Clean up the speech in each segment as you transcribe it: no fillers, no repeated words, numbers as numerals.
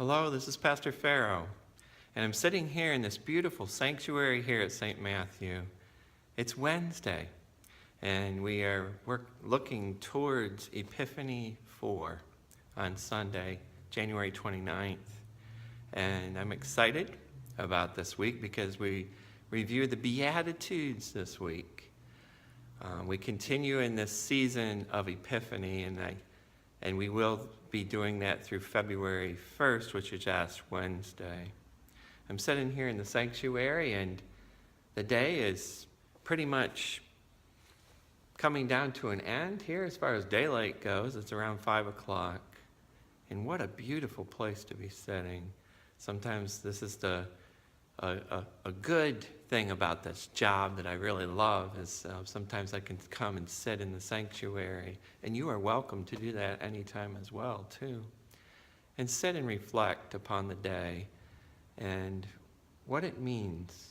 Hello, this is Pastor Farrow, and I'm sitting here in this beautiful sanctuary here at St. Matthew. It's Wednesday, and we're looking towards Epiphany 4 on Sunday, January 29th. And I'm excited about this week because we review the Beatitudes this week. We continue in this season of Epiphany, and we will be doing that through February 1st, which is Ash Wednesday. I'm sitting here in the sanctuary, and the day is pretty much coming down to an end here as far as daylight goes. It's around 5 o'clock, and what a beautiful place to be sitting. Sometimes this is a good thing about this job that I really love is sometimes I can come and sit in the sanctuary, and you are welcome to do that anytime as well too, and sit and reflect upon the day and what it means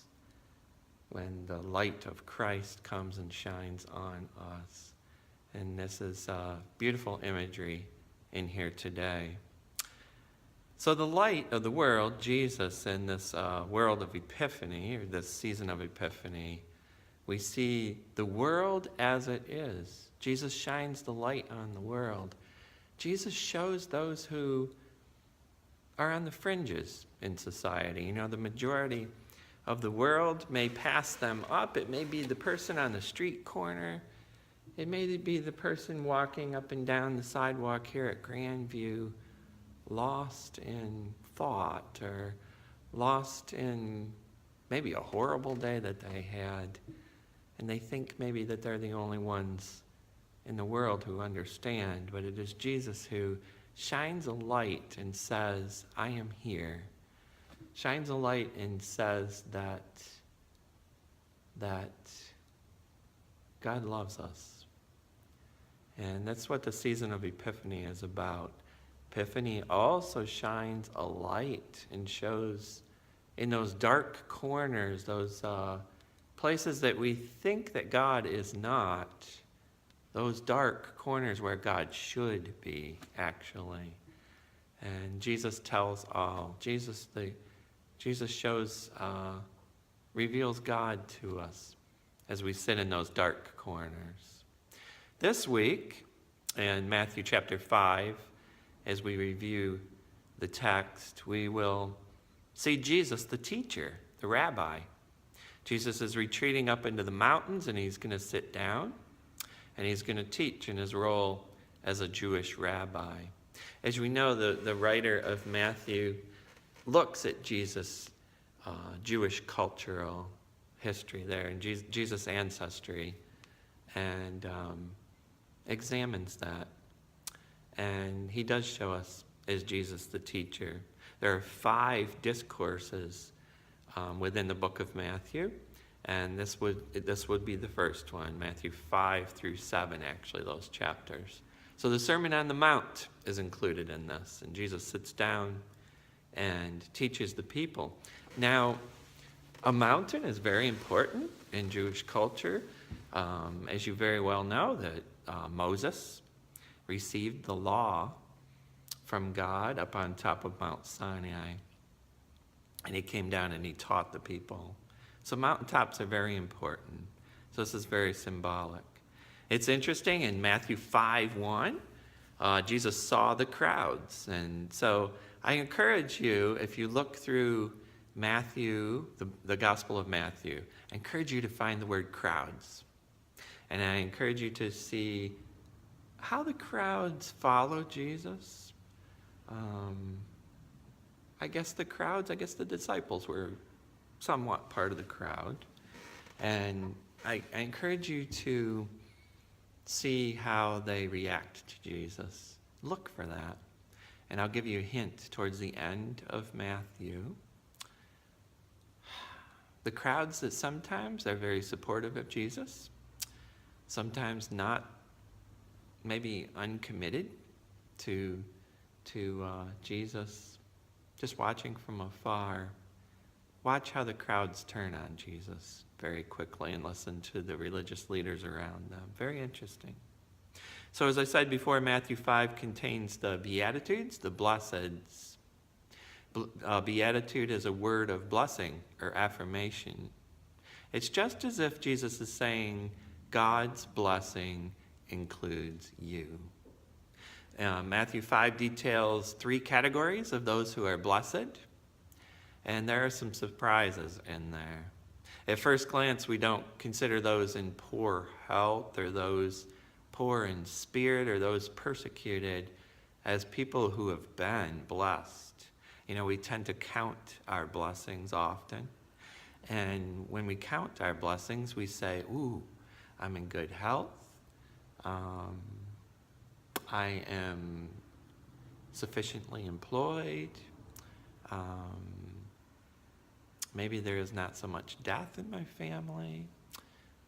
when the light of Christ comes and shines on us. And this is beautiful imagery in here today. So the light of the world, Jesus, in this world of Epiphany, or this season of Epiphany, we see the world as it is. Jesus shines the light on the world. Jesus shows those who are on the fringes in society. You know, the majority of the world may pass them up. It may be the person on the street corner. It may be the person walking up and down the sidewalk here at Grandview, lost in thought or lost in maybe a horrible day that they had, and they think maybe that they're the only ones in the world who understand, but it is Jesus who shines a light and says, I am here. Shines a light and says that God loves us. And that's what the season of Epiphany is about. Epiphany also shines a light and shows in those dark corners, those places that we think that God is not, those dark corners where God should be, actually. And Jesus tells all. Jesus shows, reveals God to us as we sit in those dark corners. This week, in Matthew chapter 5, as we review the text, we will see Jesus, the teacher, the rabbi. Jesus is retreating up into the mountains, and he's going to sit down, and he's going to teach in his role as a Jewish rabbi. As we know, the writer of Matthew looks at Jesus' Jewish cultural history there, and Jesus' ancestry, and examines that. And he does show us as Jesus the teacher. There are 5 discourses within the book of Matthew, and this would be the first one, Matthew 5 through 7, actually, those chapters. So the Sermon on the Mount is included in this, and Jesus sits down and teaches the people. Now, a mountain is very important in Jewish culture. As you very well know, that Moses received the law from God up on top of Mount Sinai. And he came down and he taught the people. So mountaintops are very important. So this is very symbolic. It's interesting, in Matthew 5:1, Jesus saw the crowds. And so I encourage you, if you look through Matthew, the Gospel of Matthew, I encourage you to find the word crowds. And I encourage you to see how the crowds follow Jesus. I guess the disciples were somewhat part of the crowd. And I encourage you to see how they react to Jesus. Look for that. And I'll give you a hint towards the end of Matthew. The crowds that sometimes are very supportive of Jesus, sometimes not, maybe uncommitted to Jesus, just watching from afar. Watch how the crowds turn on Jesus very quickly and listen to the religious leaders around them. Very interesting. So as I said before, Matthew 5 contains the Beatitudes, the Blesseds. Beatitude is a word of blessing or affirmation. It's just as if Jesus is saying God's blessing includes you. Matthew 5 details 3 categories of those who are blessed, and there are some surprises in there. At first glance, we don't consider those in poor health or those poor in spirit or those persecuted as people who have been blessed. You know, we tend to count our blessings often. And when we count our blessings, we say, ooh, I'm in good health. I am sufficiently employed. Maybe there is not so much death in my family.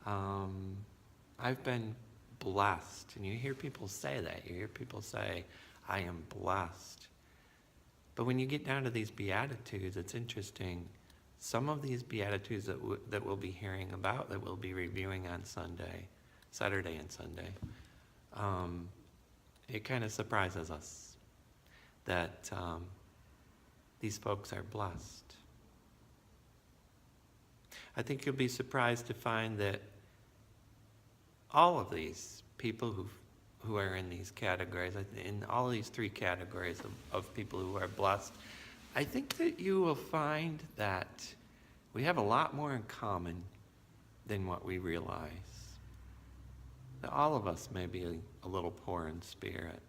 I've been blessed. And you hear people say that. You hear people say, I am blessed. But when you get down to these Beatitudes, it's interesting. Some of these Beatitudes that we'll be hearing about, that we'll be reviewing on Saturday and Sunday, it kind of surprises us that these folks are blessed. I think you'll be surprised to find that all of these people who are in these categories, in all these 3 categories of people who are blessed, I think that you will find that we have a lot more in common than what we realize. That all of us may be a little poor in spirit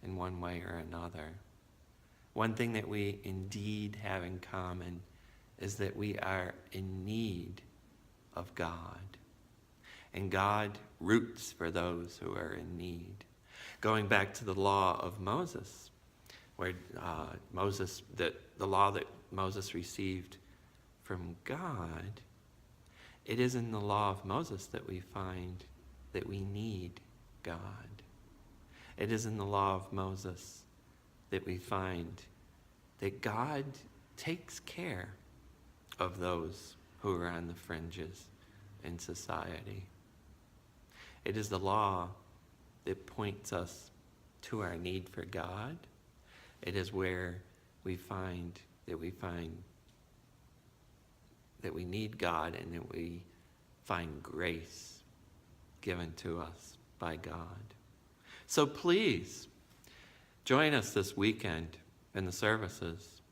in one way or another. One thing that we indeed have in common is that we are in need of God. And God roots for those who are in need. Going back to the law of Moses, where the law that Moses received from God, it is in the law of Moses that we find that we need God. It is in the law of Moses that we find that God takes care of those who are on the fringes in society. It is the law that points us to our need for God. It is where we find that we need God and that we find grace given to us by God. So please, join us this weekend in the services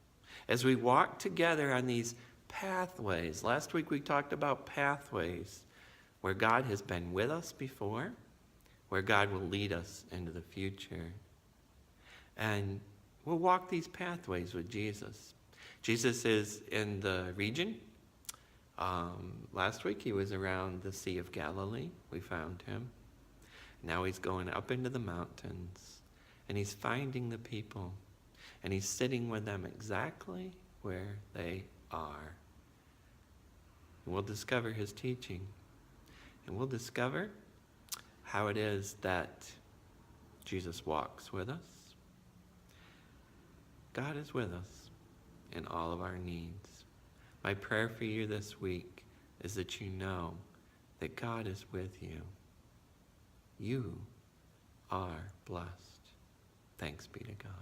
as we walk together on these pathways. Last week we talked about pathways where God has been with us before, where God will lead us into the future. And we'll walk these pathways with Jesus. Jesus is in the region. Last week he was around the Sea of Galilee. We found him. Now he's going up into the mountains, and he's finding the people, and he's sitting with them exactly where they are. And we'll discover his teaching, and we'll discover how it is that Jesus walks with us. God is with us in all of our needs. My prayer for you this week is that you know that God is with you. You are blessed. Thanks be to God.